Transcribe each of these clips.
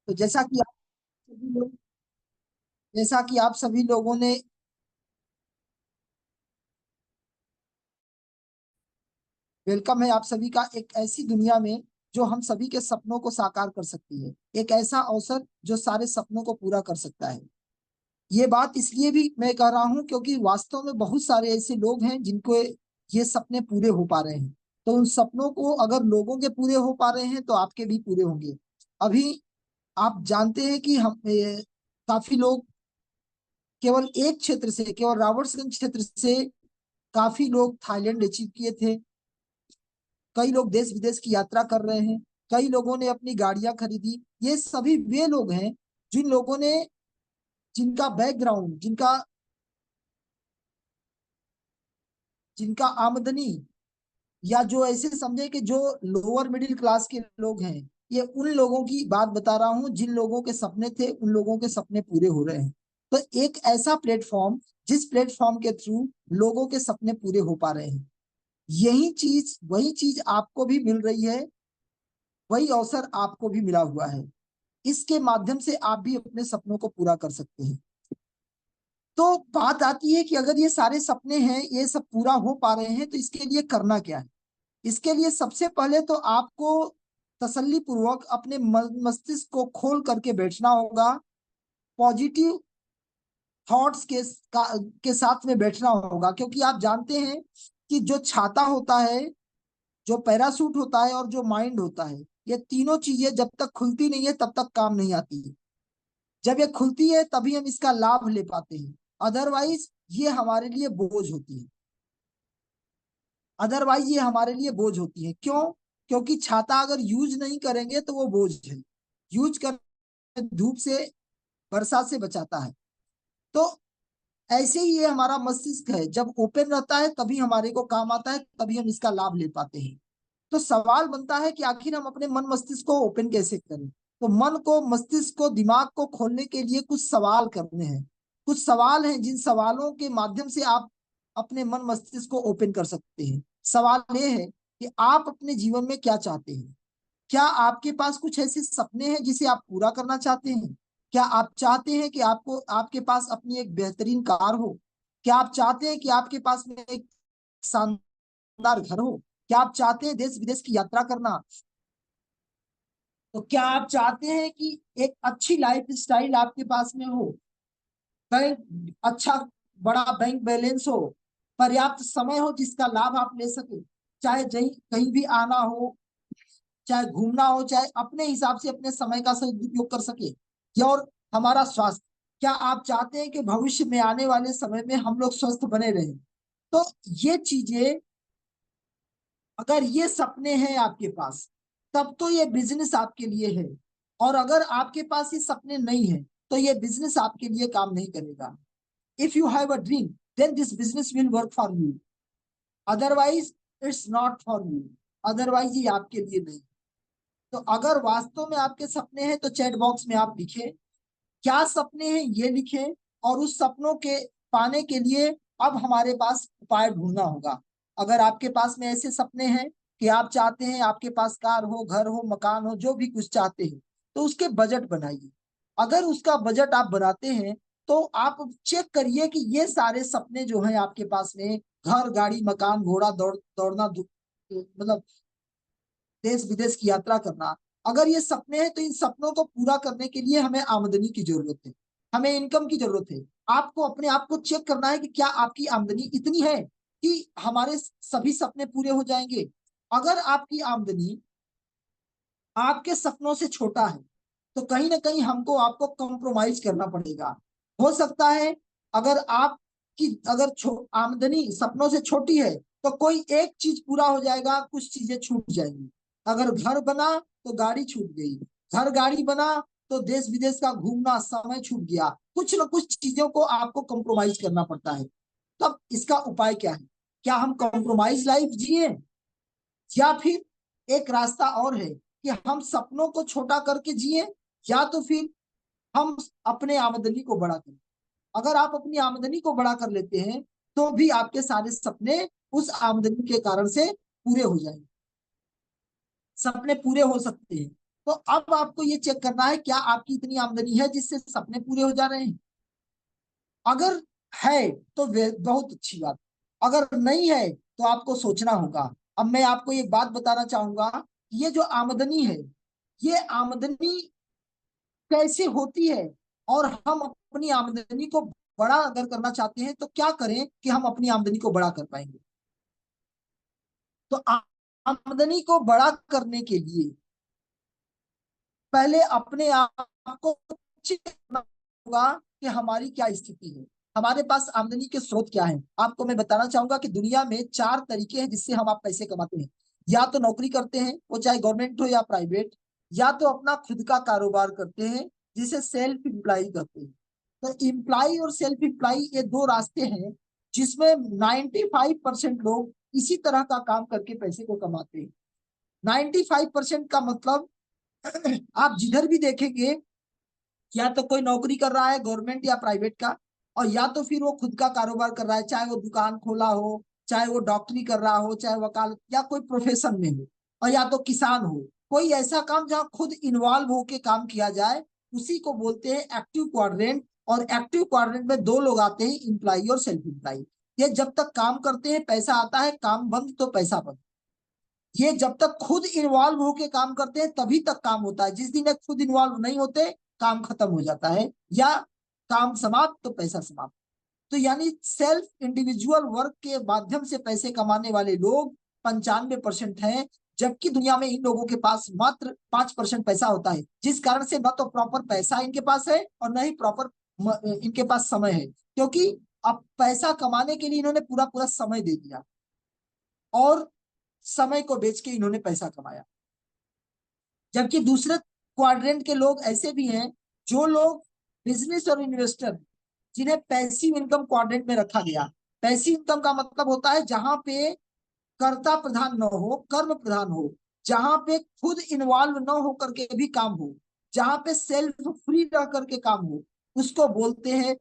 तो सभी लोग जैसा कि आप सभी लोगों ने वेलकम है आप सभी का एक ऐसी दुनिया में जो हम सभी के सपनों को साकार कर सकती है। एक ऐसा अवसर जो सारे सपनों को पूरा कर सकता है। ये बात इसलिए भी मैं कह रहा हूँ क्योंकि वास्तव में बहुत सारे ऐसे लोग हैं जिनको ये सपने पूरे हो पा रहे हैं। तो उन सपनों को अगर लोगों के पूरे हो पा रहे हैं तो आपके भी पूरे होंगे। अभी आप जानते हैं कि काफी लोग केवल एक क्षेत्र से, केवल रावर्सगंज क्षेत्र से काफी लोग थाईलैंड अचीव किए थे। कई लोग देश विदेश की यात्रा कर रहे हैं। कई लोगों ने अपनी गाड़ियां खरीदी। ये सभी वे लोग हैं जिन लोगों ने, जिनका बैकग्राउंड, जिनका जिनका आमदनी, या जो ऐसे समझे कि जो लोअर मिडिल क्लास के लोग हैं, ये उन लोगों की बात बता रहा हूं जिन लोगों के सपने थे, उन लोगों के सपने पूरे हो रहे हैं। तो एक ऐसा प्लेटफॉर्म जिस प्लेटफॉर्म के थ्रू लोगों के सपने पूरे हो पा रहे हैं, यही चीज, वही चीज आपको भी मिल रही है। वही अवसर आपको भी मिला हुआ है। इसके माध्यम से आप भी अपने सपनों को पूरा कर सकते हैं। तो बात आती है कि अगर ये सारे सपने हैं, ये सब पूरा हो पा रहे हैं, तो इसके लिए करना क्या है। इसके लिए सबसे पहले तो आपको तसल्ली पूर्वक अपने मस्तिष्क को खोल करके बैठना होगा। पॉजिटिव थॉट्स के साथ में बैठना होगा, क्योंकि आप जानते हैं कि जो छाता होता है, जो पैरासूट होता है और जो माइंड होता है, ये तीनों चीजें जब तक खुलती नहीं है तब तक काम नहीं आती है। जब ये खुलती है तभी हम इसका लाभ ले पाते हैं। अदरवाइज ये हमारे लिए बोझ होती है। अदरवाइज ये हमारे लिए बोझ होती है। क्यों? क्योंकि छाता अगर यूज नहीं करेंगे तो वो बोझ है। यूज कर धूप से, बरसात से बचाता है। तो ऐसे ही ये हमारा मस्तिष्क है, जब ओपन रहता है तभी हमारे को काम आता है, तभी हम इसका लाभ ले पाते हैं। तो सवाल बनता है कि आखिर हम अपने मन मस्तिष्क को ओपन कैसे करें। तो मन को, मस्तिष्क को, दिमाग को खोलने के लिए कुछ सवाल करने हैं। कुछ सवाल हैं जिन सवालों के माध्यम से आप अपने मन मस्तिष्क को ओपन कर सकते हैं। सवाल ये है कि आप अपने जीवन में क्या चाहते हैं। क्या आपके पास कुछ ऐसे सपने हैं जिसे आप पूरा करना चाहते हैं? क्या आप चाहते हैं कि आपको, आपके पास अपनी एक बेहतरीन कार हो? क्या आप चाहते हैं कि आपके पास में एक शानदार घर हो? क्या आप चाहते हैं देश विदेश की यात्रा करना? तो क्या आप चाहते हैं कि एक अच्छी लाइफ स्टाइल आपके पास में हो, बैंक अच्छा, बड़ा बैंक बैलेंस हो, पर्याप्त समय हो जिसका लाभ आप ले सके, चाहे कहीं भी आना हो, चाहे घूमना हो, चाहे अपने हिसाब से अपने समय का सदुपयोग कर सके, या और हमारा स्वास्थ्य। क्या आप चाहते हैं कि भविष्य में आने वाले समय में हम लोग स्वस्थ बने रहें? तो ये चीजें, अगर ये सपने हैं आपके पास, तब तो ये बिजनेस आपके लिए है। और अगर आपके पास ये सपने नहीं है तो ये बिजनेस आपके लिए काम नहीं करेगा। If you have a dream, then this business will work for you. Otherwise it's not for you. Otherwise ये आपके लिए नहीं। तो अगर वास्तव में आपके सपने हैं तो चैट बॉक्स में आप लिखें क्या सपने हैं, ये लिखें। और उस सपनों के पाने के लिए अब हमारे पास उपाय ढूंढना होगा। अगर आपके पास में ऐसे सपने हैं कि आप चाहते हैं आपके पास कार हो, घर हो, मकान हो, जो भी कुछ चाहते हैं, तो उसके बजट बनाइए। अगर उसका बजट आप बनाते हैं तो आप चेक करिए कि ये सारे सपने जो हैं आपके पास में, घर, गाड़ी, मकान, घोड़ा, दौड़ना, मतलब देश विदेश की यात्रा करना, अगर ये सपने हैं तो इन सपनों को पूरा करने के लिए हमें आमदनी की जरूरत है, हमें इनकम की जरूरत है। आपको अपने आप को चेक करना है कि क्या आपकी आमदनी इतनी है कि हमारे सभी सपने पूरे हो जाएंगे। अगर आपकी आमदनी आपके सपनों से छोटा है तो कहीं ना कहीं हमको आपको कॉम्प्रोमाइज करना पड़ेगा। हो सकता है अगर आपकी, अगर आमदनी सपनों से छोटी है तो कोई एक चीज पूरा हो जाएगा, कुछ चीजें छूट जाएंगी। अगर घर बना तो गाड़ी छूट गई, घर गाड़ी बना तो देश विदेश का घूमना, समय छूट गया। कुछ ना कुछ चीजों को आपको कॉम्प्रोमाइज करना पड़ता है। तब इसका उपाय क्या है? क्या हम कॉम्प्रोमाइज लाइफ जिए, या फिर एक रास्ता और है कि हम सपनों को छोटा करके जिए, या तो फिर हम अपने आमदनी को बड़ा करें। अगर आप अपनी आमदनी को बड़ा कर लेते हैं तो भी आपके सारे सपने उस आमदनी के कारण से पूरे हो जाएंगे। सपने पूरे हो सकते हैं। तो अब आपको ये चेक करना है क्या आपकी इतनी आमदनी है जिससे सपने पूरे हो जा रहे हैं। अगर है तो बहुत अच्छी बात, अगर नहीं है तो आपको सोचना होगा। अब मैं आपको एक बात बताना चाहूंगा, ये जो आमदनी है, ये आमदनी कैसे होती है, और हम अपनी आमदनी को बड़ा अगर करना चाहते हैं तो क्या करें कि हम अपनी आमदनी को बड़ा कर पाएंगे। तो आमदनी को बड़ा करने के लिए पहले अपने आप को चेक करना होगा कि हमारी क्या स्थिति है, हमारे पास आमदनी के स्रोत क्या है। आपको मैं बताना चाहूंगा कि दुनिया में 4 तरीके हैं जिससे हम आप पैसे कमाते हैं। या तो नौकरी करते हैं, वो चाहे गवर्नमेंट हो या प्राइवेट, या तो अपना खुद का कारोबार करते हैं जिसे सेल्फ इम्प्लाई कहते हैं। तो इम्प्लाई और सेल्फ इम्प्लाई ये दो रास्ते हैं जिसमें 95% लोग इसी तरह का काम करके पैसे को कमाते हैं। 95% का मतलब आप जिधर भी देखेंगे, या तो कोई नौकरी कर रहा है गवर्नमेंट या प्राइवेट का, और या तो फिर वो खुद का कारोबार कर रहा है, चाहे वो दुकान खोला हो, चाहे वो डॉक्टरी कर रहा हो, चाहे वकालत या कोई प्रोफेशन में हो, और या तो किसान हो। कोई ऐसा काम जहाँ खुद इन्वॉल्व होके काम किया जाए, उसी को बोलते हैं एक्टिव क्वाड्रेंट। और एक्टिव क्वाड्रेंट में दो लोग आते हैं, इम्प्लाई और सेल्फ इम्प्लाई। ये जब तक काम करते हैं पैसा आता है, काम बंद तो पैसा बंद। ये जब तक खुद इन्वॉल्व होके काम करते हैं तभी तक काम होता है, जिस दिन ये खुद इन्वॉल्व नहीं होते काम खत्म हो जाता है, या काम समाप्त तो पैसा समाप्त। तो यानी सेल्फ इंडिविजुअल वर्क के माध्यम से पैसे कमाने वाले लोग 95% हैं, जबकि दुनिया में इन लोगों के पास मात्र 5% पैसा होता है, जिस कारण से न तो प्रॉपर पैसा इनके पास है और न ही प्रॉपर इनके पास समय है, क्योंकि अब पैसा कमाने के लिए इन्होंने पूरा पूरा समय दे दिया और समय को बेच के इन्होंने पैसा कमाया। जबकि दूसरे क्वाड्रेंट के लोग ऐसे भी हैं, जो लोग बिजनेस और इन्वेस्टर, जिन्हें पैसिव इनकम क्वाड्रेंट में रखा गया। पैसिव इनकम का मतलब होता है जहां पे कर्ता प्रधान न हो, कर्म प्रधान हो, जहां पे खुद इन्वॉल्व न हो करके भी काम हो, जहां पे सेल्फ फ्री रह करके काम हो, उसको बोलते हैं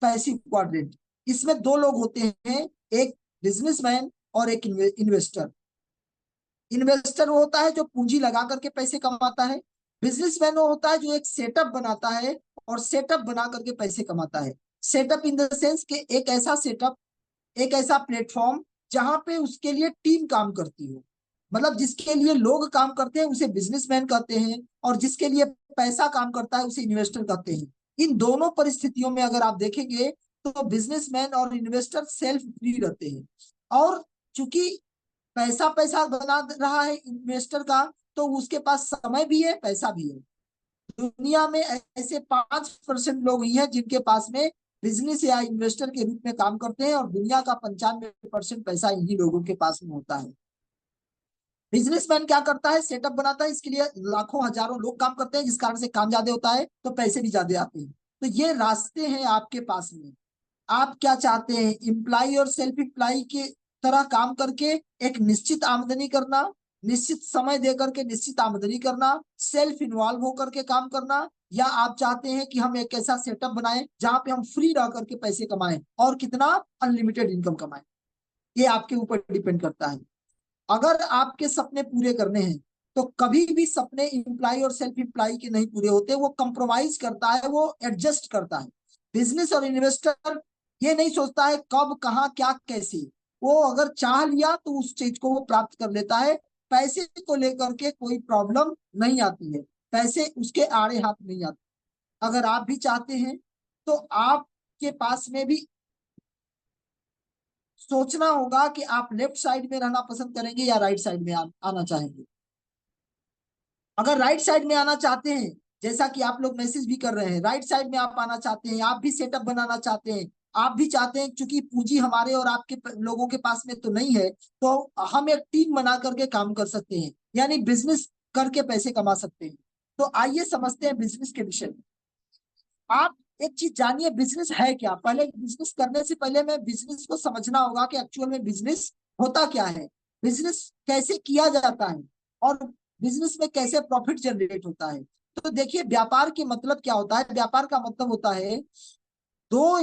पैसिव क्वाड्रेंट। इसमें दो लोग होते हैं, एक बिजनेसमैन और एक इन्वेस्टर। इन्वेस्टर वो होता है जो पूंजी लगा करके पैसे कमाता है। बिजनेसमैन वो होता है जो एक सेटअप बनाता है और सेटअप बना करके पैसे कमाता है। सेटअप इन द सेंस के एक ऐसा सेटअप, एक ऐसा प्लेटफॉर्म जहां पे उसके लिए टीम काम करती हो। मतलब जिसके लिए लोग काम करते हैं उसे बिजनेसमैन कहते हैं, और जिसके लिए पैसा काम करता है उसे इन्वेस्टर कहते हैं। इन दोनों परिस्थितियों में अगर आप देखेंगे तो बिजनेसमैन और इन्वेस्टर सेल्फ फ्री रहते हैं। और चूंकि पैसा पैसा बना रहा है इन्वेस्टर का, तो उसके पास समय भी है, पैसा भी है। दुनिया में ऐसे 5% लोग ही हैं जिनके पास में बिजनेस या इन्वेस्टर के रूप में काम करते हैं, और दुनिया का 95% पैसा इन्हीं लोगों के पास में होता है। बिजनेसमैन क्या करता है, सेटअप बनाता है, इसके लिए लाखों हजारों लोग काम करते हैं, जिस कारण से काम ज्यादा होता है तो पैसे भी ज्यादा आते हैं। तो ये रास्ते हैं आपके पास में। आप क्या चाहते हैं, इम्प्लाई और सेल्फ इम्प्लाई के तरह काम करके एक निश्चित आमदनी करना, निश्चित समय दे करके निश्चित आमदनी करना, सेल्फ इन्वॉल्व होकर के काम करना, या आप चाहते हैं कि हम एक ऐसा सेटअप बनाएं जहां पे हम फ्री रह करके पैसे कमाएं और कितना, अनलिमिटेड इनकम कमाएं। ये आपके ऊपर डिपेंड करता है। अगर आपके सपने पूरे करने हैं तो कभी भी सपने इम्प्लाई और सेल्फ इम्प्लाई के नहीं पूरे होते, वो कंप्रोमाइज करता है, वो एडजस्ट करता है। बिजनेस और इन्वेस्टर ये नहीं सोचता है कब कहाँ क्या कैसे, वो अगर चाह लिया तो उस चीज को वो प्राप्त कर लेता है। पैसे को लेकर के कोई प्रॉब्लम नहीं आती है, पैसे उसके आड़े हाथ नहीं आते। अगर आप भी चाहते हैं तो आपके पास में भी सोचना होगा कि आप लेफ्ट साइड में रहना पसंद करेंगे या राइट साइड में आना चाहेंगे। अगर राइट साइड में आना चाहते हैं, जैसा कि आप लोग मैसेज भी कर रहे हैं, राइट साइड में आप आना चाहते हैं, आप भी सेटअप बनाना चाहते हैं, आप भी चाहते हैं, क्योंकि पूंजी हमारे और आपके लोगों के पास में तो नहीं है, तो हम एक टीम बना करके काम कर सकते हैं, यानी बिजनेस करके पैसे कमा सकते हैं। तो आइए समझते हैं बिजनेस के विषय में। आप एक चीज जानिए, बिजनेस है क्या। पहले बिजनेस करने से पहले मैं बिजनेस को समझना होगा कि एक्चुअल में बिजनेस होता क्या है, बिजनेस कैसे किया जाता है, और बिजनेस में कैसे प्रॉफिट जनरेट होता है। तो देखिए, व्यापार के मतलब क्या होता है। व्यापार का मतलब होता है दो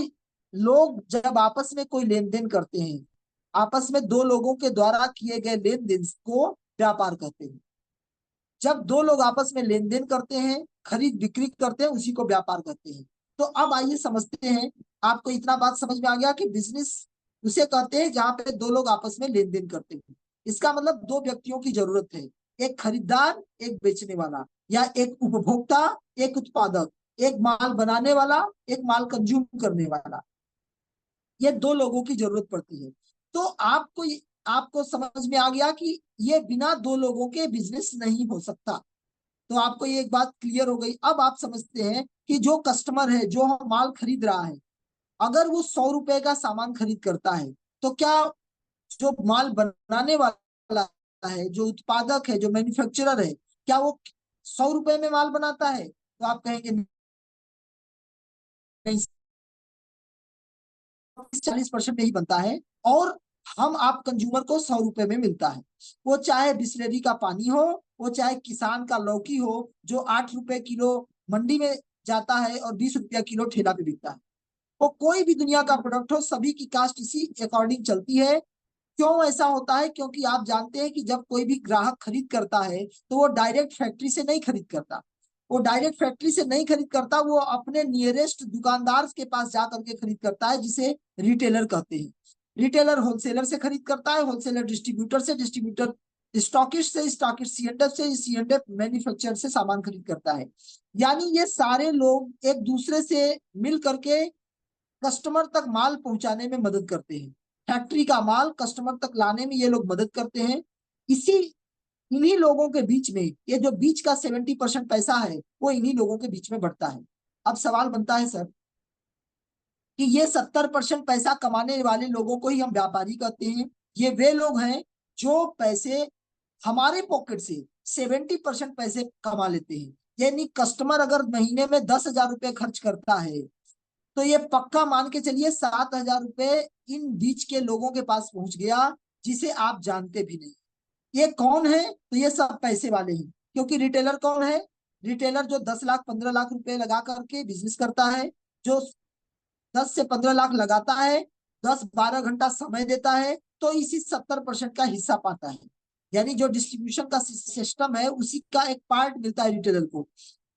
लोग जब आपस में कोई लेन देन करते हैं, आपस में दो लोगों के द्वारा किए गए लेन देन को व्यापार कहते हैं। जब दो लोग आपस में लेन देन करते हैं, खरीद बिक्री करते हैं, उसी को व्यापार कहते हैं। तो अब आइए समझते हैं, आपको इतना बात समझ में आ गया कि बिजनेस उसे कहते हैं जहां पे दो लोग आपस में लेन देन करते हैं। इसका मतलब दो व्यक्तियों की जरूरत है, एक खरीदार एक बेचने वाला, या एक उपभोक्ता एक उत्पादक, एक माल बनाने वाला एक माल कंज्यूम करने वाला। ये दो लोगों की जरूरत पड़ती है। तो आपको समझ में आ गया कि ये बिना दो लोगों के बिजनेस नहीं हो सकता। तो आपको ये एक बात क्लियर हो गई। अब आप समझते हैं कि जो कस्टमर है, जो माल खरीद रहा है, अगर वो 100 रुपए का सामान खरीद करता है, तो क्या जो माल बनाने वाला है, जो उत्पादक है, जो मैन्युफैक्चरर है, क्या वो 100 रुपए में माल बनाता है? तो आप कहेंगे नहीं, 40% में ही बनता है। और हम आप कंज्यूमर को 100 रुपए में मिलता है। वो चाहे बिस्लेरी का पानी हो, वो चाहे किसान का लौकी हो, जो 8 रुपए किलो मंडी में जाता है और 20 रुपया किलो ठेला पे बिकता है। वो कोई भी दुनिया का प्रोडक्ट हो, सभी की कास्ट इसी अकॉर्डिंग चलती है। क्यों ऐसा होता है? क्योंकि आप जानते हैं कि जब कोई भी ग्राहक खरीद करता है, तो वो डायरेक्ट फैक्ट्री से नहीं खरीद करता। वो डायरेक्ट फैक्ट्री से नहीं खरीद करता, वो अपने नियरेस्ट दुकानदार के पास जा करके खरीद करता है, जिसे रिटेलर कहते हैं। रिटेलर होलसेलर से खरीद करता है, होलसेलर डिस्ट्रीब्यूटर से, डिस्ट्रीब्यूटर स्टॉकिस्ट से, स्टॉकिस्ट सीएनएफ से, सीएनएफ मैन्युफैक्चरर से सामान खरीद करता है। यानी ये सारे लोग एक दूसरे से मिल करके कस्टमर तक माल पहुंचाने में मदद करते हैं। फैक्ट्री का माल कस्टमर तक लाने में ये लोग मदद करते हैं। इसी इन्हीं लोगों के बीच में, ये जो बीच का 70% पैसा है, वो इन्हीं लोगों के बीच में बढ़ता है। अब सवाल बनता है सर, कि ये 70% पैसा कमाने वाले लोगों को ही हम व्यापारी कहते हैं। ये वे लोग हैं जो पैसे हमारे पॉकेट से 70% पैसे कमा लेते हैं। यानी कस्टमर अगर महीने में 10,000 रुपए खर्च करता है, तो ये पक्का मान के चलिए 7,000 रुपए इन बीच के लोगों के पास पहुंच गया, जिसे आप जानते भी नहीं। ये कौन है? तो ये सब पैसे वाले हैं। क्योंकि रिटेलर कौन है? रिटेलर जो 10 लाख 15 लाख रुपए लगा करके बिजनेस करता है, जो 10 से 15 लाख लगाता है, 10-12 घंटा समय देता है, तो इसी 70% का हिस्सा पाता है। यानी जो डिस्ट्रीब्यूशन का सिस्टम है, उसी का एक पार्ट मिलता है रिटेलर को।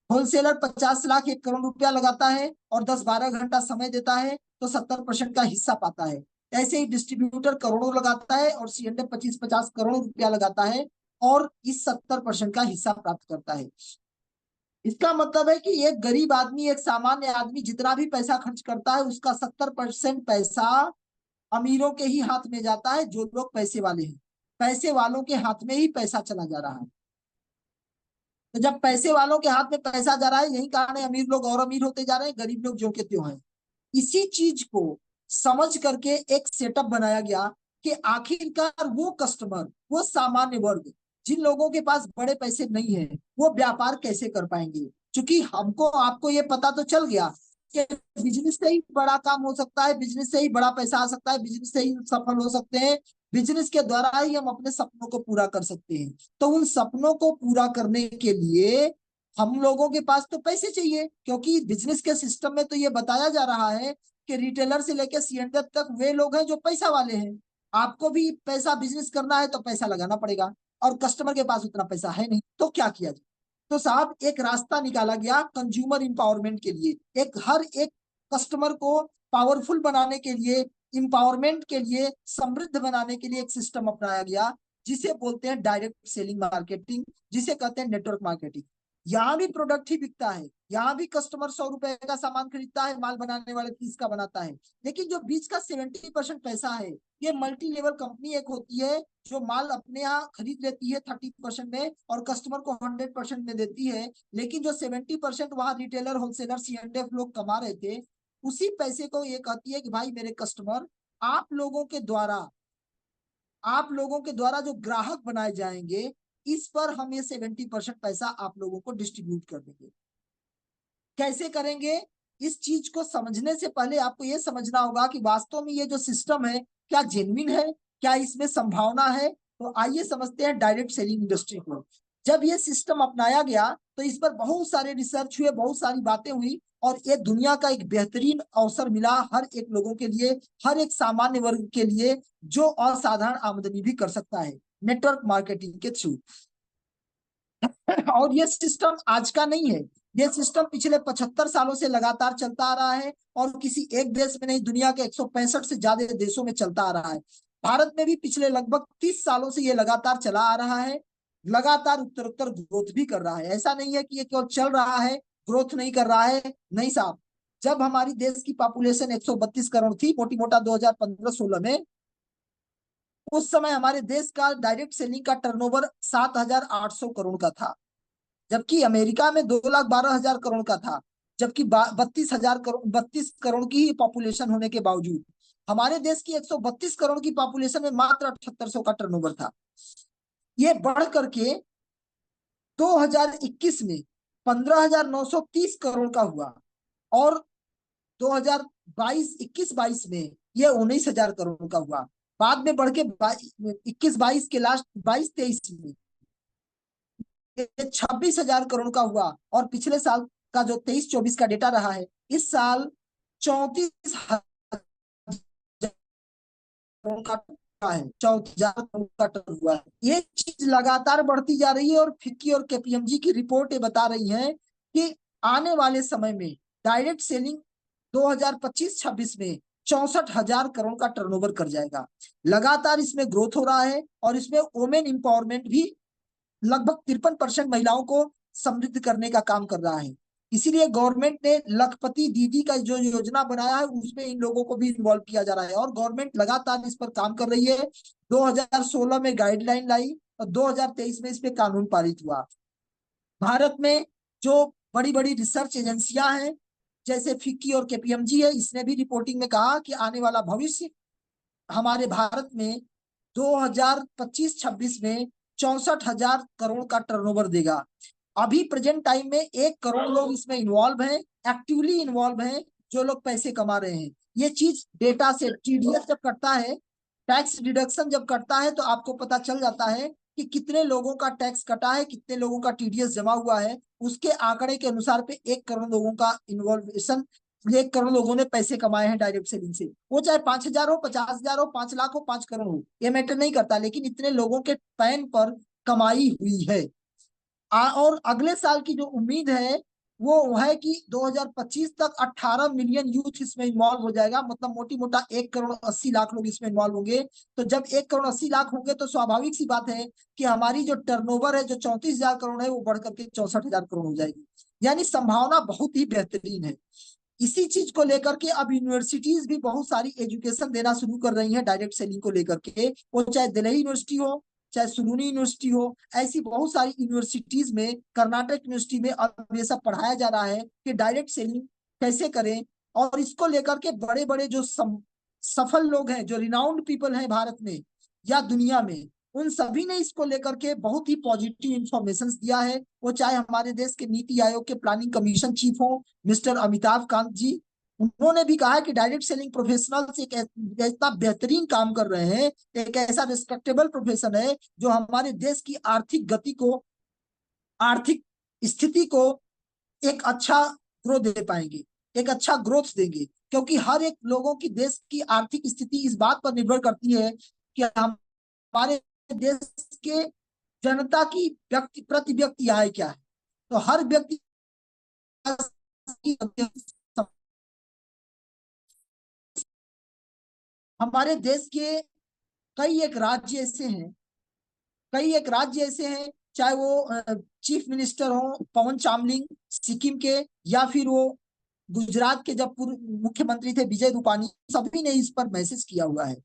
होलसेलर 50 लाख 1 करोड़ रुपया लगाता है और 10-12 घंटा समय देता है, तो 70% का हिस्सा पाता है। ऐसे ही डिस्ट्रीब्यूटर करोड़ों लगाता है और सीएनएफ 25-50 करोड़ रुपया लगाता है, और इस 70% का हिस्सा प्राप्त करता है। इसका मतलब है कि एक गरीब आदमी, एक सामान्य आदमी जितना भी पैसा खर्च करता है, उसका 70% पैसा अमीरों के ही हाथ में जाता है, जो लोग पैसे वाले हैं। पैसे वालों के हाथ में ही पैसा चला जा रहा है। तो जब पैसे वालों के हाथ में पैसा जा रहा है, यही कारण है अमीर लोग और अमीर होते जा रहे हैं, गरीब लोग ज्यों के त्यों हैं। इसी चीज को समझ करके एक सेटअप बनाया गया कि आखिरकार वो कस्टमर, वो सामान्य वर्ग, जिन लोगों के पास बड़े पैसे नहीं है, वो व्यापार कैसे कर पाएंगे। क्योंकि हमको आपको ये पता तो चल गया कि बिजनेस से ही बड़ा काम हो सकता है, बिजनेस से ही बड़ा पैसा आ सकता है, बिजनेस से ही सफल हो सकते हैं, बिजनेस के द्वारा ही हम अपने सपनों को पूरा कर सकते हैं। तो उन सपनों को पूरा करने के लिए हम लोगों के पास तो पैसे चाहिए, क्योंकि बिजनेस के सिस्टम में तो ये बताया जा रहा है कि रिटेलर से लेकर सीएनएफ तक वे लोग हैं जो पैसा वाले हैं। आपको भी पैसा बिजनेस करना है तो पैसा लगाना पड़ेगा, और कस्टमर के पास उतना पैसा है नहीं, तो क्या किया जाए? तो साहब एक रास्ता निकाला गया कंज्यूमर इंपावरमेंट के लिए। हर एक कस्टमर को पावरफुल बनाने के लिए, इंपावरमेंट के लिए, समृद्ध बनाने के लिए एक सिस्टम अपनाया गया, जिसे बोलते हैं डायरेक्ट सेलिंग मार्केटिंग, जिसे कहते हैं नेटवर्क मार्केटिंग। यहाँ भी प्रोडक्ट ही बिकता है, यहाँ भी कस्टमर 100 रुपए का सामान खरीदता है, माल बनाने वाले 30 का बनाता है। लेकिन जो बीच का 70% पैसा है, ये मल्टी लेवल कंपनी एक होती है, जो माल अपने यहाँ खरीद लेती है 30% में और कस्टमर को 100% में देती है। लेकिन जो 70% वहां रिटेलर, होलसेलर, सीएनएफ लोग कमा रहे थे, उसी पैसे को ये कहती है कि भाई मेरे कस्टमर, आप लोगों के द्वारा आप लोगों के द्वारा जो ग्राहक बनाए जाएंगे, इस पर हम ये 70% पैसा आप लोगों को डिस्ट्रीब्यूट कर देंगे। कैसे करेंगे? इस चीज को समझने से पहले आपको ये समझना होगा कि वास्तव में ये जो सिस्टम है, क्या जेन्युइन है, क्या इसमें संभावना है। तो आइए समझते हैं डायरेक्ट सेलिंग इंडस्ट्री को। जब ये सिस्टम अपनाया गया, तो इस पर बहुत सारे रिसर्च हुए, बहुत सारी बातें हुई, और ये दुनिया का एक बेहतरीन अवसर मिला हर एक लोगों के लिए, हर एक सामान्य वर्ग के लिए, जो असाधारण आमदनी भी कर सकता है नेटवर्क मार्केटिंग के थ्रू। और ये सिस्टम आज का नहीं है, ये सिस्टम पिछले 75 सालों से लगातार चलता आ रहा है, और किसी एक देश में नहीं, दुनिया के 165 से ज्यादा देशों में चलता आ रहा है। भारत में भी पिछले लगभग 30 सालों से ये लगातार चला आ रहा है, लगातार उत्तरोत्तर ग्रोथ भी कर रहा है। ऐसा नहीं है कि ये केवल चल रहा है, ग्रोथ नहीं कर रहा है, नहीं साहब। जब हमारी देश की पॉपुलेशन 132 करोड़ थी, मोटी मोटा 2015-16 में, उस समय हमारे देश का डायरेक्ट सेलिंग का टर्नओवर 7,800 करोड़ का था, जबकि अमेरिका में 2,12,000 करोड़ का था, जबकि 32 करोड़ की पॉपुलेशन होने के बावजूद हमारे देश की 132 करोड़ की पॉपुलेशन में मात्र 7,800 का टर्नओवर था। ये बढ़ करके 2021 में 15,930 करोड़ का हुआ, और 2022 21-22 में ये 19,000 करोड़ का हुआ। बाद में बढ़ के 21-22 के लास्ट 22-23 में 26,000 करोड़ का हुआ, और पिछले साल का जो 23-24 का डेटा रहा है, इस साल 34,000 करोड़ का है, 34,000 करोड़ का टर्न हुआ है। ये चीज लगातार बढ़ती जा रही है, और फिक्की और केपीएमजी की रिपोर्टें बता रही हैं कि आने वाले समय में डायरेक्ट सेलिंग 2025-26 में 64,000 करोड़ का टर्नओवर कर जाएगा। लगातार इसमें ग्रोथ हो रहा है, और इसमें वोमेन एम्पावरमेंट भी लगभग 53% महिलाओं को समृद्ध करने का काम कर रहा है। इसीलिए गवर्नमेंट ने लखपति दीदी का जो योजना बनाया है, उसमें इन लोगों को भी इन्वॉल्व किया जा रहा है, और गवर्नमेंट लगातार इस पर काम कर रही है। 2016 में गाइडलाइन लाई, और 2023 में इस पे कानून पारित हुआ। भारत में जो बड़ी बड़ी रिसर्च एजेंसियां हैं, जैसे फिक्की और केपीएमजी है, इसने भी रिपोर्टिंग में कहा कि आने वाला भविष्य हमारे भारत में 2025-26 में 64,000 करोड़ का टर्नओवर देगा। अभी प्रेजेंट टाइम में 1 करोड़ लोग इसमें इन्वॉल्व हैं, एक्टिवली इन्वॉल्व हैं, जो लोग पैसे कमा रहे हैं। ये चीज डेटा से टीडीएस जब कटता है, टैक्स डिडक्शन जब कटता है, तो आपको पता चल जाता है कि कितने लोगों का टैक्स कटा है, कितने लोगों का टीडीएस जमा हुआ है। उसके आंकड़े के अनुसार पे 1 करोड़ लोगों का इन्वॉल्वेशन, 1 करोड़ लोगों ने पैसे कमाए हैं डायरेक्ट सेलिंग से। वो चाहे 5,000 हो, 50,000 हो, 5 लाख हो, 5 करोड़ हो, ये मैटर नहीं करता, लेकिन इतने लोगों के पैन पर कमाई हुई है। और अगले साल की जो उम्मीद है वो है कि 2025 तक 18 मिलियन यूथ इसमें इन्वॉल्व हो जाएगा, मतलब मोटी मोटा 1,80,00,000 लोग इसमें इन्वॉल्व होंगे। तो जब 1,80,00,000 होंगे, तो स्वाभाविक सी बात है कि हमारी जो टर्नओवर है, जो 34,000 करोड़ है, वो बढ़ करके 64,000 करोड़ हो जाएगी। यानी संभावना बहुत ही बेहतरीन है। इसी चीज को लेकर के अब यूनिवर्सिटीज भी बहुत सारी एजुकेशन देना शुरू कर रही हैं डायरेक्ट सेलिंग को लेकर के। वो चाहे दिल्ली यूनिवर्सिटी हो, चाहे सुलूनी यूनिवर्सिटी हो, ऐसी बहुत सारी यूनिवर्सिटीज में, कर्नाटक यूनिवर्सिटी में अब ये सब पढ़ाया जा रहा है कि डायरेक्ट सेलिंग कैसे करें। और इसको लेकर के बड़े बड़े जो सफल लोग हैं, जो रिनाउंड पीपल हैं भारत में या दुनिया में, उन सभी ने इसको लेकर के बहुत ही पॉजिटिव इंफॉर्मेशन दिया है। वो चाहे हमारे देश के नीति आयोग के प्लानिंग कमीशन चीफ हो, मिस्टर अमिताभ कांत जी, उन्होंने भी कहा है कि डायरेक्ट सेलिंग प्रोफेशनल्स एक इतना बेहतरीन काम कर रहे हैं, एक ऐसा रिस्पेक्टेबल प्रोफेशन है जो हमारे देश की आर्थिक गति को, आर्थिक स्थिति को एक अच्छा ग्रोथ दे पाएंगे, एक अच्छा ग्रोथ देंगे। क्योंकि हर एक लोगों की, देश की आर्थिक स्थिति इस बात पर निर्भर करती है कि हमारे देश के जनता की व्यक्ति प्रति व्यक्ति आय क्या है। तो हर व्यक्ति हमारे देश के कई एक राज्य ऐसे हैं, कई एक राज्य ऐसे हैं, चाहे वो चीफ मिनिस्टर हो पवन चामलिंग सिक्किम के, या फिर वो गुजरात के जब पूर्व मुख्यमंत्री थे विजय रूपानी, सभी ने इस पर मैसेज किया हुआ है।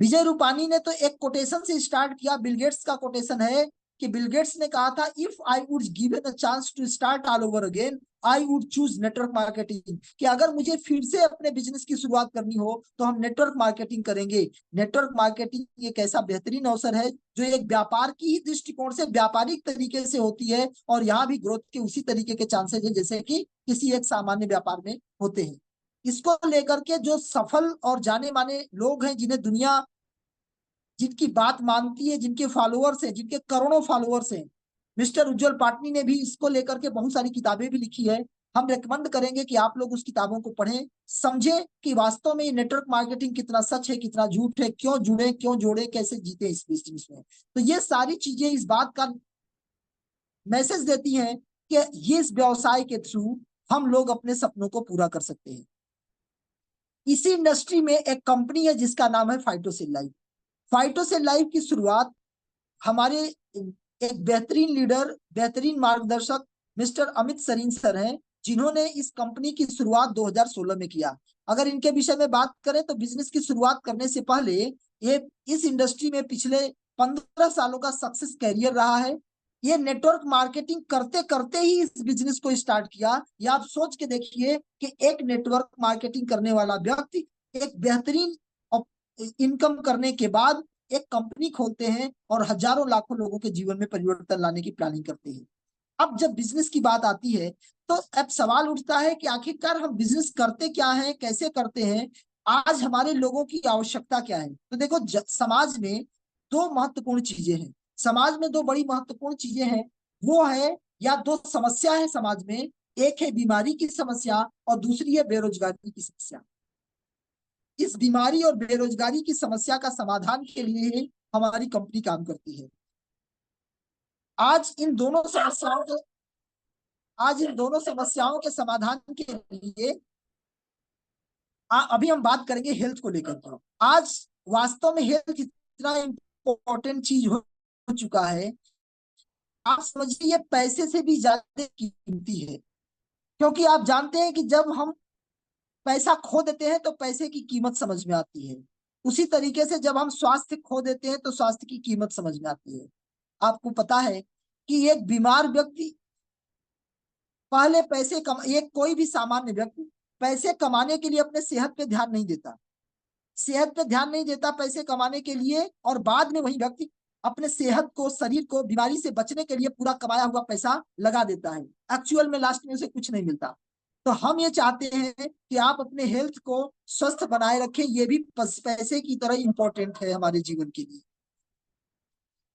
विजय रूपानी ने तो एक कोटेशन से स्टार्ट किया, बिल गेट्स का कोटेशन है कि बिल गेट्स ने कहा था, if I would given a chance to start all over again, I would choose network marketing. कि अगर मुझे फिर से अपने बिजनेस की शुरुआत करनी हो, तो हम नेटवर्क मार्केटिंग करेंगे। नेटवर्क मार्केटिंग एक ऐसा बेहतरीन अवसर है जो एक व्यापार की ही दृष्टिकोण से व्यापारिक तरीके से होती है, और यहाँ भी ग्रोथ के उसी तरीके के चांसेस है जैसे कि किसी एक सामान्य व्यापार में होते हैं। इसको लेकर के जो सफल और जाने माने लोग हैं, जिन्हें दुनिया, जिनकी बात मानती है, जिनके फॉलोअर्स हैं, जिनके करोड़ों फॉलोअर्स हैं, मिस्टर उज्जवल पाटनी ने भी इसको लेकर के बहुत सारी किताबें भी लिखी है। हम रेकमेंड करेंगे कि आप लोग उस किताबों को पढ़ें, समझें कि वास्तव में ये नेटवर्क मार्केटिंग कितना सच है, कितना झूठ है, क्यों जुड़े, क्यों जोड़े, कैसे जीते इस बिजनेस में। तो ये सारी चीजें इस बात का मैसेज देती हैं कि ये इस व्यवसाय के थ्रू हम लोग अपने सपनों को पूरा कर सकते हैं। इसी इंडस्ट्री में एक कंपनी है जिसका नाम है फाइटोसेल लाइफ। फाइटोसेल लाइफ की शुरुआत हमारे एक बेहतरीन लीडर, बेहतरीन मार्गदर्शक मिस्टर अमित सरीन सर हैं, जिन्होंने इस कंपनी की शुरुआत 2016 में किया। अगर इनके विषय में बात करें तो बिजनेस की शुरुआत करने से पहले ये इस इंडस्ट्री में पिछले 15 सालों का सक्सेस कैरियर रहा है। ये नेटवर्क मार्केटिंग करते करते ही इस बिजनेस को स्टार्ट किया। या आप सोच के देखिए कि एक नेटवर्क मार्केटिंग करने वाला व्यक्ति एक बेहतरीन इनकम करने के बाद एक कंपनी खोलते हैं और हजारों लाखों लोगों के जीवन में परिवर्तन लाने की प्लानिंग करते हैं। अब जब बिजनेस की बात आती है तो अब सवाल उठता है कि आखिरकार हम बिजनेस करते क्या हैं, कैसे करते हैं, आज हमारे लोगों की आवश्यकता क्या है। तो देखो, समाज में दो महत्वपूर्ण चीजें हैं। समाज में दो बड़ी महत्वपूर्ण चीजें हैं। वो है, या दो समस्या है समाज में। एक है बीमारी की समस्या और दूसरी है बेरोजगारी की समस्या। इस बीमारी और बेरोजगारी की समस्या का समाधान के लिए हमारी कंपनी काम करती है। आज इन दोनों समस्याओं के आज इन दोनों समस्याओं के समाधान के लिए अभी हम बात करेंगे हेल्थ को लेकर के। आज वास्तव में हेल्थ इतना इम्पोर्टेंट चीज हो चुका है, आप समझिए ये पैसे से भी ज्यादा कीमती है। क्योंकि आप जानते हैं कि जब हम पैसा खो देते हैं तो पैसे की कीमत समझ में आती है। उसी तरीके से जब हम स्वास्थ्य खो देते हैं तो स्वास्थ्य की कीमत समझ में आती है। आपको पता है कि एक बीमार व्यक्ति पहले एक कोई भी सामान्य व्यक्ति पैसे कमाने के लिए अपने सेहत पे ध्यान नहीं देता। सेहत पे ध्यान नहीं देता पैसे कमाने के लिए, और बाद में वही व्यक्ति अपने सेहत को, शरीर को बीमारी से बचने के लिए पूरा कमाया हुआ पैसा लगा देता है। एक्चुअल में लास्ट में उसे कुछ नहीं मिलता। तो हम ये चाहते हैं कि आप अपने हेल्थ को स्वस्थ बनाए रखें। ये भी पैसे की तरह इंपॉर्टेंट है हमारे जीवन के लिए।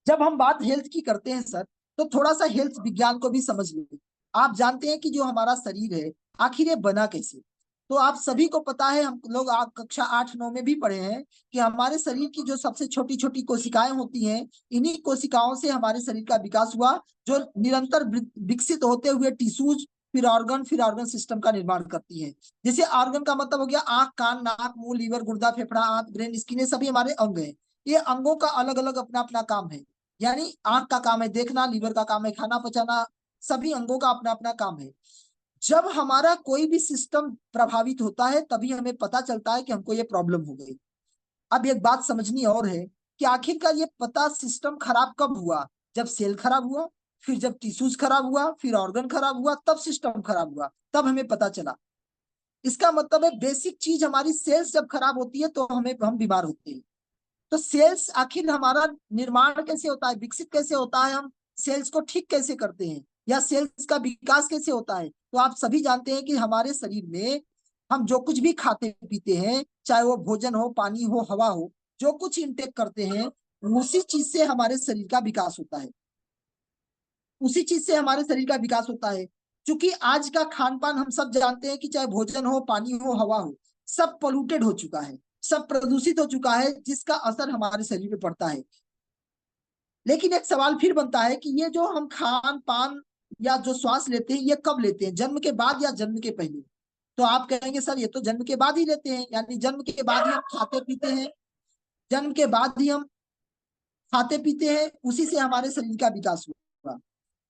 जब हम बात हेल्थ की करते हैं सर, तो थोड़ा सा हेल्थ विज्ञान को भी समझ लें। आप जानते हैं कि जो हमारा शरीर है आखिर ये बना कैसे। तो आप सभी को पता है, हम लोग आप कक्षा 8-9 में भी पढ़े हैं कि हमारे शरीर की जो सबसे छोटी छोटी कोशिकाएं होती हैं, इन्हीं कोशिकाओं से हमारे शरीर का विकास हुआ, जो निरंतर विकसित होते हुए टिश्यूज, फिर ऑर्गन सिस्टम का निर्माण करती है। जैसे ऑर्गन का मतलब हो गया आंख, कान, नाक, मुंह, लीवर, गुर्दा, फेफड़ा, आंत, ब्रेन, स्किन, ये सभी हमारे अंग हैं। ये अंगों का अलग अलग अपना अपना काम है। यानी आंख का काम है देखना, लीवर का काम है खाना पचाना, सभी अंगों का अपना अपना काम है। जब हमारा कोई भी सिस्टम प्रभावित होता है तभी हमें पता चलता है कि हमको ये प्रॉब्लम हो गई। अब एक बात समझनी और है कि आखिरकार ये पता सिस्टम खराब कब हुआ। जब सेल खराब हुआ, फिर जब टिश्यूज खराब हुआ, फिर ऑर्गन खराब हुआ, तब सिस्टम खराब हुआ, तब हमें पता चला। इसका मतलब है बेसिक चीज हमारी सेल्स जब खराब होती है तो हम बीमार होते हैं। तो सेल्स आखिर हमारा निर्माण कैसे होता है, विकसित कैसे होता है, हम सेल्स को ठीक कैसे करते हैं, या सेल्स का विकास कैसे होता है। तो आप सभी जानते हैं कि हमारे शरीर में हम जो कुछ भी खाते पीते हैं, चाहे वो भोजन हो, पानी हो, हवा हो, जो कुछ इंटेक करते हैं, उसी चीज से हमारे शरीर का विकास होता है। उसी चीज से हमारे शरीर का विकास होता है। क्योंकि आज का खान पान हम सब जानते हैं कि चाहे भोजन हो, पानी हो, हवा हो, सब पोल्यूटेड हो चुका है, सब प्रदूषित हो चुका है, जिसका असर हमारे शरीर पे पड़ता है। लेकिन एक सवाल फिर बनता है कि ये जो हम खान पान या जो श्वास लेते हैं, ये कब लेते हैं, जन्म के बाद या जन्म के पहले। तो आप कहेंगे सर ये तो जन्म के बाद ही लेते हैं, यानी जन्म के बाद ही हम खाते पीते हैं, जन्म के बाद ही हम खाते पीते हैं, उसी से हमारे शरीर का विकास हुआ।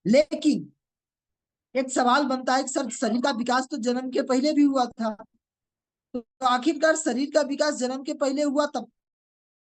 लेकिन एक सवाल बनता है कि सर शरीर का विकास तो जन्म के पहले भी हुआ था। तो आखिरकार शरीर का विकास जन्म के पहले हुआ, तब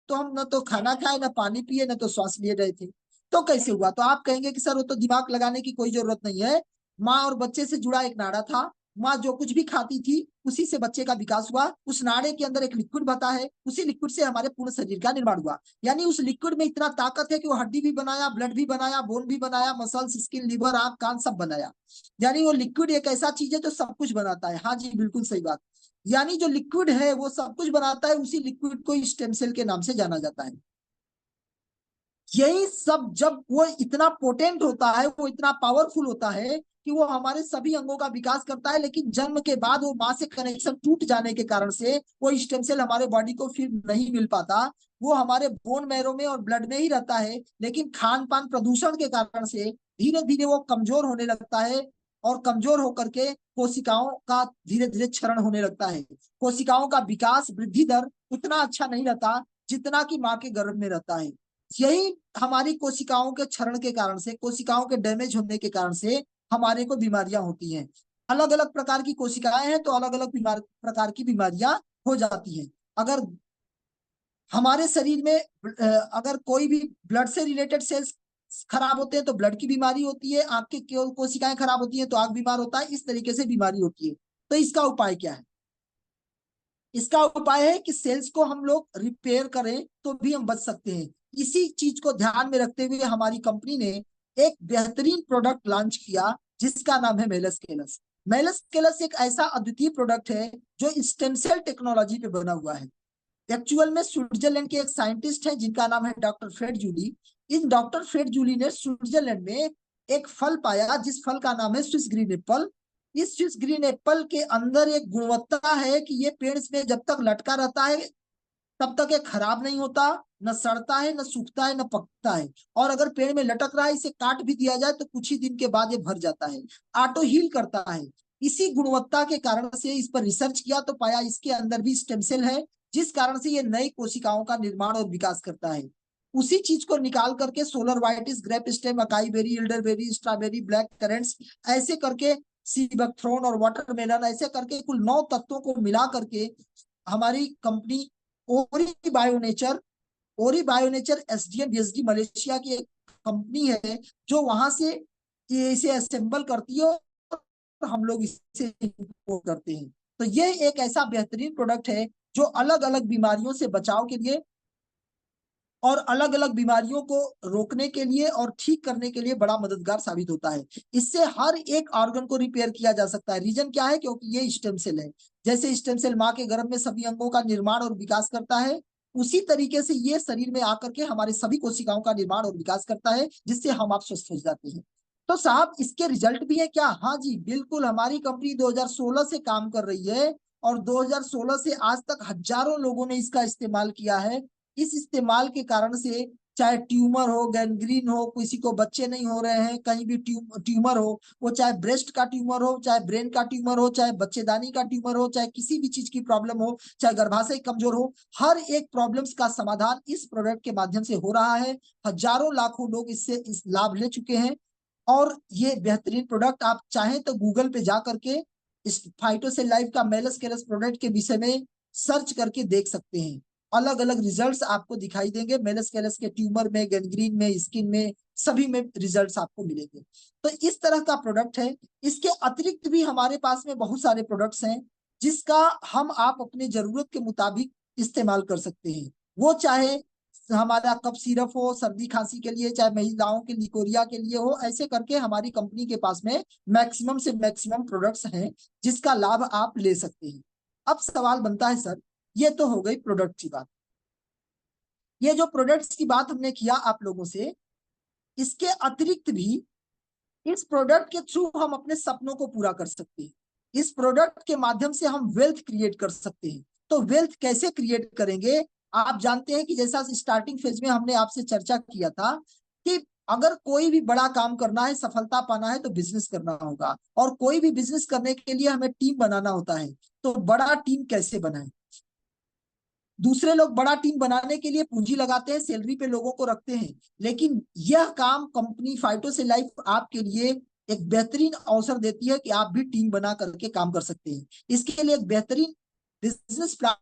तो हम न तो खाना खाए, न पानी पिए, न तो श्वास लिए रहे थे। तो कैसे हुआ। तो आप कहेंगे कि सर वो तो दिमाग लगाने की कोई जरूरत नहीं है। माँ और बच्चे से जुड़ा एक नाड़ा था। माँ जो कुछ भी खाती थी उसी से बच्चे का विकास हुआ। उस नाड़े के अंदर एक लिक्विड बता है, उसी लिक्विड से हमारे पूर्ण शरीर का निर्माण हुआ। यानी उस लिक्विड में इतना ताकत है कि वो हड्डी भी बनाया, ब्लड भी बनाया, बोन भी बनाया, मसल्स, स्किन, लिवर, आंख, कान सब बनाया। यानी वो लिक्विड एक ऐसा चीज है जो सब कुछ बनाता है। हाँ जी, बिल्कुल सही बात। यानी जो लिक्विड है वो सब कुछ बनाता है, उसी लिक्विड को स्टेम सेल के नाम से जाना जाता है। यही सब जब वो इतना पोटेंट होता है, वो इतना पावरफुल होता है कि वो हमारे सभी अंगों का विकास करता है। लेकिन जन्म के बाद वो माँ से कनेक्शन टूट जाने के कारण से वो स्टेम सेल हमारे बॉडी को फिर नहीं मिल पाता। वो हमारे बोन मैरो में और ब्लड में ही रहता है, लेकिन खान पान प्रदूषण के कारण से धीरे धीरे वो कमजोर होने लगता है, और कमजोर होकर के कोशिकाओं का धीरे धीरे क्षरण होने लगता है। कोशिकाओं का विकास वृद्धि दर उतना अच्छा नहीं रहता जितना कि माँ के गर्भ में रहता है। यही हमारी कोशिकाओं के क्षरण के कारण से, कोशिकाओं के डैमेज होने के कारण से हमारे को बीमारियां होती हैं। अलग अलग प्रकार की कोशिकाएं हैं तो अलग अलग प्रकार की बीमारियां हो जाती हैं। अगर हमारे शरीर में अगर कोई भी ब्लड से रिलेटेड सेल्स खराब होते हैं तो ब्लड की बीमारी होती है, आंख की कोशिकाएं खराब होती हैं तो आंख बीमार होता है, इस तरीके से बीमारी होती है। तो इसका उपाय क्या है? इसका उपाय है कि सेल्स को हम लोग रिपेयर करें तो भी हम बच सकते हैं। इसी चीज को ध्यान में रखते हुए हमारी कंपनी ने एक बेहतरीन प्रोडक्ट लॉन्च किया जिसका नाम है मेलस केलस। मेलस केलस एक ऐसा अद्वितीय प्रोडक्ट है जो स्टेम सेल टेक्नोलॉजी पे बना हुआ है। एक्चुअल में स्विट्जरलैंड के एक साइंटिस्ट हैं जिनका नाम है doctor Fred Jully. In doctor Fred Jully ने स्विट्जरलैंड में एक फल पाया जिस फल का नाम है स्विस ग्रीन एप्पल। इस स्विस ग्रीन एप्पल के अंदर एक गुणवत्ता है कि ये पेड़ में जब तक लटका रहता है तब तक ये खराब नहीं होता, न सड़ता है, न सूखता है, न पकता है। और अगर पेड़ में लटक रहा है, इसे काट भी दिया जाए तो कुछ ही दिन के बाद ये भर जाता है, ऑटो हील करता है। इसी गुणवत्ता के कारण से इस पर रिसर्च किया तो पाया इसके अंदर भी स्टेम सेल है, जिस कारण से ये नई कोशिकाओं का निर्माण और विकास करता है। उसी चीज को निकाल करके सोलर वाइटिस, grape stem, acai berry, elderberry, strawberry, black currants, ऐसे करके सी बकथ्रोन और वाटरमेलन, ऐसे करके कुल 9 तत्वों को मिला करके हमारी कंपनी ओरी बायोनेचर, ओरी बायोनेचर एसडीएम बीएसडी मलेशिया की एक कंपनी है जो वहां से ये इसे असेंबल करती है और हम लोग इसे इम्पोर्ट करते हैं। तो ये एक ऐसा बेहतरीन प्रोडक्ट है जो अलग अलग बीमारियों से बचाव के लिए और अलग अलग बीमारियों को रोकने के लिए और ठीक करने के लिए बड़ा मददगार साबित होता है। इससे हर एक ऑर्गन को रिपेयर किया जा सकता है। रीजन क्या है? क्योंकि ये स्टेम सेल है। जैसे स्टेम सेल माँ के गर्भ में सभी अंगों का निर्माण और विकास करता है, उसी तरीके से ये शरीर में आकर के हमारे सभी कोशिकाओं का निर्माण और विकास करता है, जिससे हम आप स्वस्थ हो जाते हैं। तो साहब इसके रिजल्ट भी है क्या? हाँ जी बिल्कुल। हमारी कंपनी 2016 से काम कर रही है और 2016 से आज तक हजारों लोगों ने इसका इस्तेमाल किया है। इस इस्तेमाल के कारण से चाहे ट्यूमर हो, गैंग्रीन हो, किसी को बच्चे नहीं हो रहे हैं, कहीं भी ट्यूमर हो, वो चाहे ब्रेस्ट का ट्यूमर हो, चाहे ब्रेन का ट्यूमर हो, चाहे बच्चेदानी का ट्यूमर हो, चाहे किसी भी चीज की प्रॉब्लम हो, चाहे गर्भाशय कमजोर हो, हर एक प्रॉब्लम्स का समाधान इस प्रोडक्ट के माध्यम से हो रहा है। हजारों लाखों लोग इससे इस लाभ ले चुके हैं। और ये बेहतरीन प्रोडक्ट आप चाहें तो गूगल पे जा करके इस फाइटोसेल लाइफ का मेलस केलस प्रोडक्ट के विषय में सर्च करके देख सकते हैं। अलग अलग रिजल्ट्स आपको दिखाई देंगे। मेलस केलस के ट्यूमर में, गैंग्रीन में, स्किन में, सभी में रिजल्ट्स आपको मिलेंगे। तो इस तरह का प्रोडक्ट है। इसके अतिरिक्त भी हमारे पास में बहुत सारे प्रोडक्ट्स हैं जिसका हम आप अपने जरूरत के मुताबिक इस्तेमाल कर सकते हैं। वो चाहे हमारा कफ सिरप हो सर्दी खांसी के लिए, चाहे महिलाओं के लिकोरिया के लिए हो, ऐसे करके हमारी कंपनी के पास में मैक्सिमम से मैक्सिमम प्रोडक्ट्स हैं जिसका लाभ आप ले सकते हैं। अब सवाल बनता है सर, ये तो हो गई प्रोडक्ट की बात। ये जो प्रोडक्ट्स की बात हमने किया आप लोगों से, इसके अतिरिक्त भी इस प्रोडक्ट के थ्रू हम अपने सपनों को पूरा कर सकते हैं। इस प्रोडक्ट के माध्यम से हम वेल्थ क्रिएट कर सकते हैं। तो वेल्थ कैसे क्रिएट करेंगे? आप जानते हैं कि जैसा स्टार्टिंग फेज में हमने आपसे चर्चा किया था कि अगर कोई भी बड़ा काम करना है, सफलता पाना है, तो बिजनेस करना होगा। और कोई भी बिजनेस करने के लिए हमें टीम बनाना होता है। तो बड़ा टीम कैसे बनाए? दूसरे लोग बड़ा टीम बनाने के लिए पूंजी लगाते हैं, सैलरी पे लोगों को रखते हैं, लेकिन यह काम कंपनी फाइटोसेल लाइफ आपके लिए एक बेहतरीन अवसर देती है कि आप भी टीम बना करके काम कर सकते हैं। इसके लिए एक बेहतरीन बिजनेस प्लान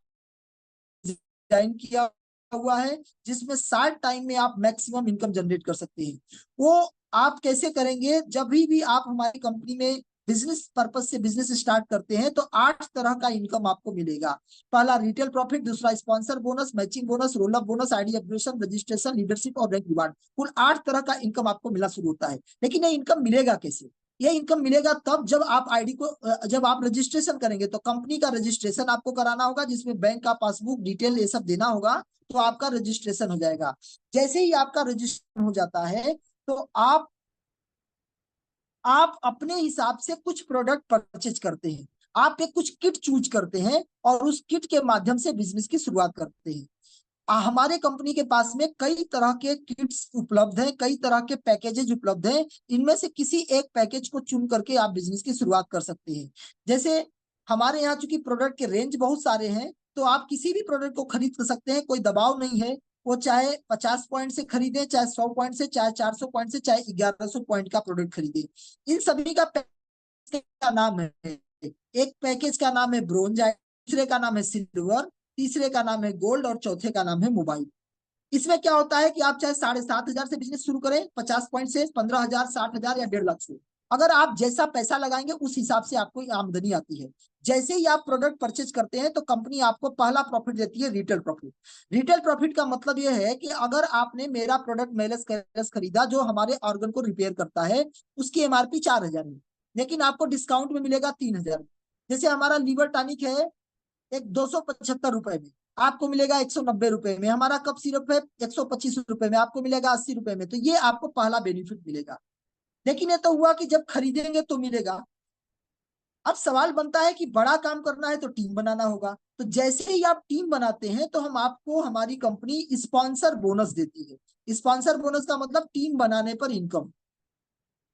डिजाइन किया हुआ है जिसमें शार्ट टाइम में आप मैक्सिमम इनकम जनरेट कर सकते हैं। वो आप कैसे करेंगे? जब भी आप हमारी कंपनी में बिजनेस पर्पज से बिजनेस स्टार्ट करते हैं तो 8 तरह का इनकम आपको मिलेगा। पहला रिटेल प्रॉफिट, दूसरा sponsor bonus, matching bonus, roll up bonus, ID upgradation, registration, leadership और रैंक रिवार्ड। कुल 8 तरह का इनकम आपको मिलना शुरू होता है। लेकिन ये इनकम मिलेगा कैसे? ये इनकम मिलेगा तब जब आप आईडी को जब आप रजिस्ट्रेशन करेंगे तो कंपनी का रजिस्ट्रेशन आपको कराना होगा जिसमें बैंक का पासबुक डिटेल ये सब देना होगा, तो आपका रजिस्ट्रेशन हो जाएगा। जैसे ही आपका रजिस्ट्रेशन हो जाता है तो आप अपने हिसाब से कुछ प्रोडक्ट परचेज करते हैं। आप एक कुछ किट चूज करते हैं और उस किट के माध्यम से बिजनेस की शुरुआत करते हैं। हमारे कंपनी के पास में कई तरह के किट्स उपलब्ध हैं, कई तरह के पैकेजेज उपलब्ध हैं। इनमें से किसी एक पैकेज को चुन करके आप बिजनेस की शुरुआत कर सकते हैं। जैसे हमारे यहाँ चूंकि प्रोडक्ट के रेंज बहुत सारे हैं, तो आप किसी भी प्रोडक्ट को खरीद कर सकते हैं, कोई दबाव नहीं है। वो चाहे 50 पॉइंट से खरीदे, चाहे 100 पॉइंट से, चाहे 400 पॉइंट से, चाहे 1100 पॉइंट का प्रोडक्ट खरीदे। इन सभी का पैकेज का नाम है, एक पैकेज का नाम है ब्रोंज, दूसरे का नाम है सिल्वर, तीसरे का नाम है गोल्ड और चौथे का नाम है मोबाइल। इसमें क्या होता है कि आप चाहे 7,500 से बिजनेस शुरू करें, 50 पॉइंट से, 15,000, 60,000 या 1.5 लाख से, अगर आप जैसा पैसा लगाएंगे उस हिसाब से आपको आमदनी आती है। जैसे ही आप प्रोडक्ट परचेज करते हैं तो कंपनी आपको पहला प्रॉफिट देती है, रिटेल प्रॉफिट। रिटेल प्रॉफिट का मतलब यह है कि अगर आपने मेरा प्रोडक्ट मेलस कैलस खरीदा जो हमारे ऑर्गन को रिपेयर करता है, उसकी एमआरपी 4,000 है, लेकिन आपको डिस्काउंट में मिलेगा 3,000। जैसे हमारा लीवर टॉनिक है एक 275 रुपए में, आपको मिलेगा 190 रुपए में। हमारा कप सिरप है 125 रुपए में, आपको मिलेगा 80 रुपए में। तो ये आपको पहला बेनिफिट मिलेगा। लेकिन ये तो हुआ कि जब खरीदेंगे तो मिलेगा। अब सवाल बनता है कि बड़ा काम करना है तो टीम बनाना होगा। तो जैसे ही आप टीम बनाते हैं तो हम आपको, हमारी कंपनी स्पॉन्सर बोनस देती है। स्पॉन्सर बोनस का मतलब टीम बनाने पर इनकम।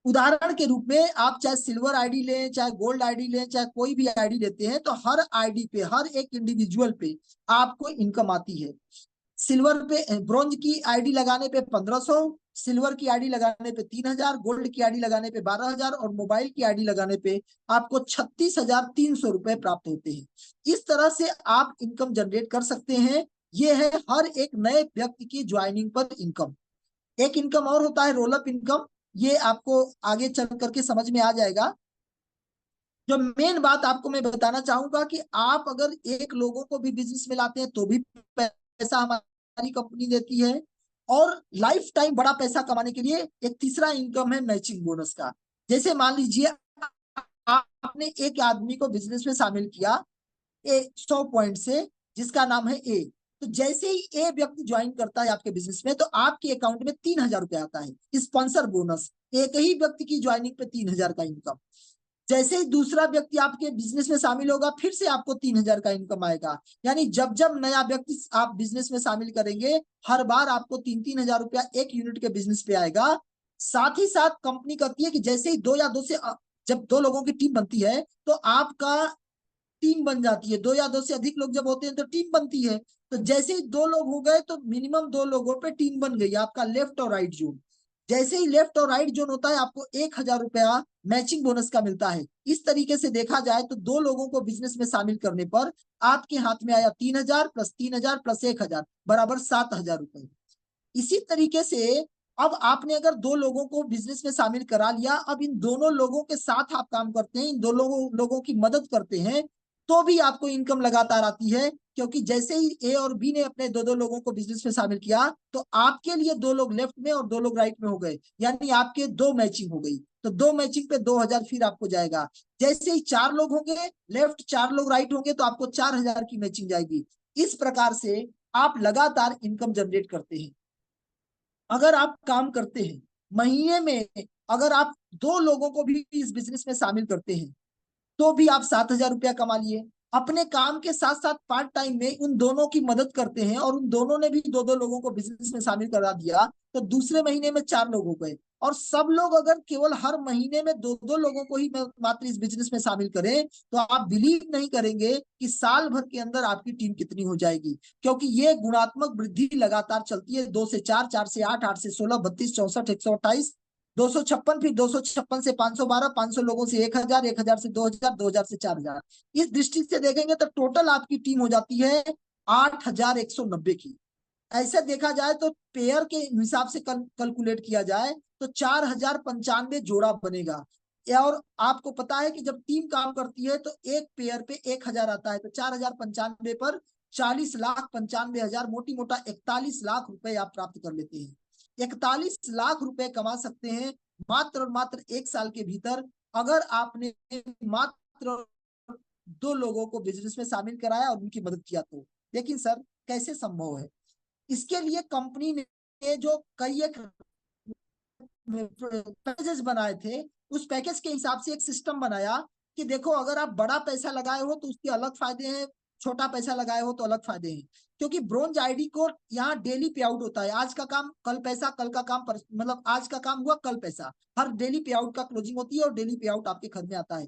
उदाहरण के रूप में आप चाहे सिल्वर आईडी लें, चाहे गोल्ड आईडी लें, चाहे कोई भी आईडी लेते हैं, तो हर आईडी पे, हर एक इंडिविजुअल पे आपको इनकम आती है। सिल्वर पे, ब्रॉन्ज की आईडी लगाने पे 1,500, सिल्वर की आईडी लगाने पे 3,000, गोल्ड की आईडी लगाने पे 12,000 और मोबाइल की आईडी लगाने पे आपको 36,300 रुपए प्राप्त होते हैं। इस तरह से आप इनकम जनरेट कर सकते हैं। ये है हर एक नए व्यक्ति की ज्वाइनिंग पर इनकम। एक इनकम और होता है रोल अप इनकम, ये आपको आगे चल करके समझ में आ जाएगा। जो मेन बात आपको मैं बताना चाहूंगा कि आप अगर एक लोगों को भी बिजनेस में लाते हैं तो भी पैसा हमारी कंपनी देती है। और लाइफ टाइम बड़ा पैसा कमाने के लिए एक तीसरा इनकम है मैचिंग बोनस का। जैसे मान लीजिए आपने एक आदमी को बिजनेस में शामिल किया 100 पॉइंट से, जिसका नाम है ए। तो जैसे ही ए व्यक्ति ज्वाइन करता है आपके बिजनेस में, तो आपके अकाउंट में 3,000 रुपए आता है स्पॉन्सर बोनस। एक ही व्यक्ति की ज्वाइनिंग पे 3,000 का इनकम। जैसे ही दूसरा व्यक्ति आपके बिजनेस में शामिल होगा, फिर से आपको 3,000 का इनकम आएगा। यानी जब जब नया व्यक्ति आप बिजनेस में शामिल करेंगे, हर बार आपको 3-3 हजार रुपया एक यूनिट के बिजनेस पे आएगा। साथ ही साथ कंपनी कहती है कि जैसे ही दो या दो से जब दो लोगों की टीम बनती है तो आपका टीम बन जाती है। दो या दो से अधिक लोग जब होते हैं तो टीम बनती है। तो जैसे ही दो लोग हो गए तो मिनिमम दो लोगों पे टीम बन गई आपका लेफ्ट और राइट जोन। जैसे ही लेफ्ट और राइट जोन होता है, आपको 1,000 रुपया मैचिंग बोनस का मिलता है। इस तरीके से देखा जाए तो दो लोगों को बिजनेस में शामिल करने पर आपके हाथ में आया 3,000 प्लस 3,000 प्लस 1,000 बराबर 7,000 रुपए। इसी तरीके से अब आपने अगर दो लोगों को बिजनेस में शामिल करा लिया, अब इन दोनों लोगों के साथ आप काम करते हैं, इन दो लोगों की मदद करते हैं, तो भी आपको इनकम लगातार आती है। क्योंकि जैसे ही ए और बी ने अपने दो दो लोगों को बिजनेस में शामिल किया, तो आपके लिए दो लोग लेफ्ट में और दो लोग राइट में हो गए, यानी आपके दो मैचिंग हो गई। तो दो मैचिंग पे 2,000 फिर आपको जाएगा। जैसे ही चार लोग होंगे लेफ्ट, चार लोग राइट होंगे, तो आपको 4,000 की मैचिंग जाएगी। इस प्रकार से आप लगातार इनकम जनरेट करते हैं। अगर आप काम करते हैं महीने में, अगर आप दो लोगों को भी इस बिजनेस में शामिल करते हैं, तो भी आप 7,000 रुपया कमा लिए। अपने काम के साथ साथ पार्ट टाइम में उन दोनों की मदद करते हैं और उन दोनों ने भी दो दो लोगों को बिजनेस में शामिल करा दिया, तो दूसरे महीने में चार लोग हो गए। और सब लोग अगर केवल हर महीने में दो दो लोगों को ही मात्र इस बिजनेस में शामिल करें, तो आप बिलीव नहीं करेंगे कि साल भर के अंदर आपकी टीम कितनी हो जाएगी। क्योंकि ये गुणात्मक वृद्धि लगातार चलती है, 2 से 4, 4 से 8, 8 से 16, 32, 64, 128, 256, फिर 256 से 512, 500 लोगों से 1,000, 1,000 से 2,000, 2,000 से 4,000। इस दृष्टि से देखेंगे तो टोटल आपकी टीम हो जाती है 8,190 की। ऐसे देखा जाए तो पेयर के हिसाब से कैलकुलेट किया जाए तो 4,095 जोड़ा बनेगा। और आपको पता है कि जब टीम काम करती है तो एक पेयर पे 1,000 आता है, तो 4,095 पर 40,95,000, मोटी मोटा 41 लाख रुपए आप प्राप्त कर लेते हैं। 41 लाख रुपए कमा सकते हैं मात्र और मात्र एक साल के भीतर, अगर आपने मात्र दो लोगों को बिजनेस में शामिल कराया और उनकी मदद किया तो। लेकिन सर कैसे संभव है? इसके लिए कंपनी ने जो कई एक पैकेजेस बनाए थे, उस पैकेज के हिसाब से एक सिस्टम बनाया कि देखो अगर आप बड़ा पैसा लगाए हो तो उसके अलग फायदे हैं, छोटा पैसा लगाए हो तो अलग फायदे हैं, क्योंकि ब्रोंज आईडी को यहाँ डेली पे आउट होता है। आज का काम कल पैसा, कल का काम मतलब आज का काम हुआ कल पैसा, हर डेली पे आउट का क्लोजिंग होती है और डेली पे आउट आपके घर में आता है।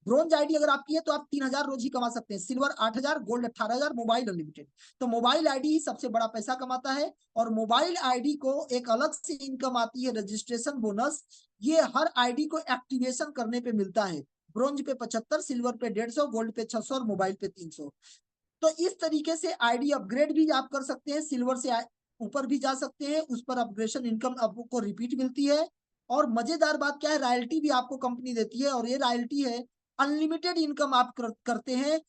ब्रोंज आईडी अगर आपकी है तो आप 3,000 रोज ही कमा सकते हैं, सिल्वर 8,000, गोल्ड 18,000, मोबाइल अनलिमिटेड। तो मोबाइल आईडी ही सबसे बड़ा पैसा कमाता है। और मोबाइल आईडी को एक अलग से इनकम आती है, रजिस्ट्रेशन बोनस। ये हर आईडी को एक्टिवेशन करने पे मिलता है। ब्रोंज पे 75, सिल्वर पे 150, गोल्ड पे 600 और मोबाइल पे 300। तो इस तरीके से आईडी अपग्रेड भी आप कर सकते हैं, सिल्वर से ऊपर भी जा सकते हैं, उस पर अपग्रेडेशन इनकम आपको रिपीट मिलती है। और मजेदार बात क्या है, रॉयल्टी भी आपको कंपनी देती है, और ये रॉयल्टी है अनलिमिटेड इनकम आप करते हैं।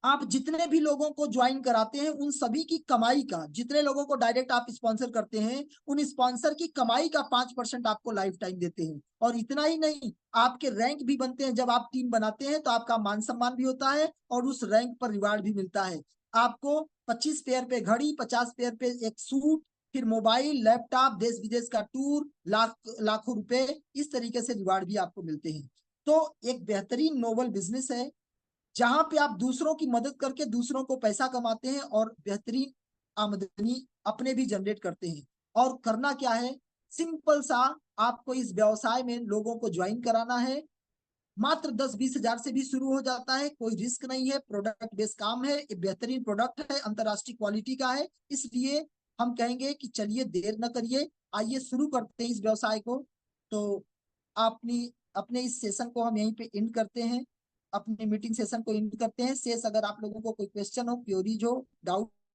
आप जितने भी लोगों को ज्वाइन कराते हैं उन सभी की कमाई का, जितने लोगों को डायरेक्ट आप स्पॉन्सर करते हैं उन स्पॉन्सर की कमाई का 5% आपको लाइफ टाइम देते हैं। और इतना ही नहीं, आपके रैंक भी बनते हैं। जब आप टीम बनाते हैं तो आपका मान सम्मान भी होता है और उस रैंक पर रिवार्ड भी मिलता है। आपको 25 पेयर पे घड़ी, 50 पेयर पे एक सूट, फिर मोबाइल, लैपटॉप, देश विदेश का टूर, लाखों रुपए, इस तरीके से रिवार्ड भी आपको मिलते हैं। तो एक बेहतरीन नोबल बिजनेस है, जहां पे आप दूसरों की मदद करके दूसरों को पैसा कमाते हैं और बेहतरीन आमदनी अपने भी जनरेट करते हैं। और करना क्या है, सिंपल सा, आपको इस व्यवसाय में लोगों को ज्वाइन कराना है। मात्र 10-20 हजार से भी शुरू हो जाता है, कोई रिस्क नहीं है, प्रोडक्ट बेस्ड काम है, एक बेहतरीन प्रोडक्ट है, अंतरराष्ट्रीय क्वालिटी का है। इसलिए हम कहेंगे कि चलिए देर न करिए, आइए शुरू करते हैं इस व्यवसाय को। तो अपनी अपने इस सेशन को हम यहीं पे एंड करते हैं, अपने मीटिंग सेशन को एंड करते हैं। शेष अगर आप लोगों को कोई क्वेश्चन हो, क्वेरीज हो, डाउट